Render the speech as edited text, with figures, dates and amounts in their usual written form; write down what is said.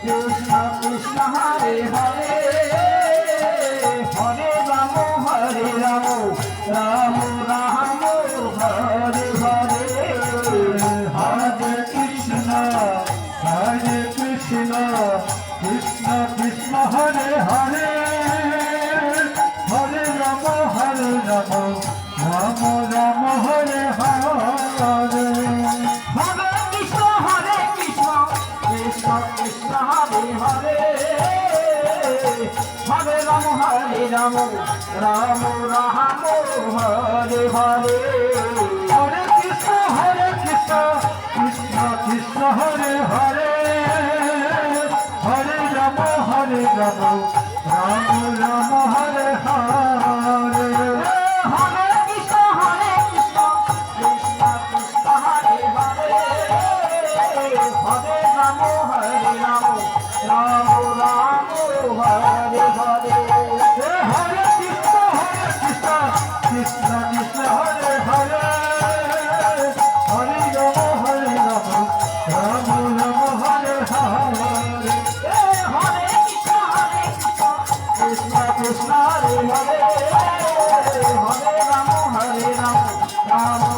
Krishna Krishna Hare Hare Hare Ram Ram Ram Hare Hare Hare Krishna Krishna Krishna Hare Hare Hare Ram Ram Ram Hare Hare Hare Krishna Krishna Krishna Hare Hare Hare Ram Ram Ram Hare Hare Hare Krishna Krishna Krishna Hare Hare Hare Ram Ram Ram Hare Hare Hare Krishna Krishna Krishna Hare Hare Hare Ram Ram Ram Hare Hare Hare Krishna Krishna Krishna Hare Hare Hare Ram Ram Ram Hare Hare Hare Krishna Krishna Krishna Hare Hare Hare Ram Ram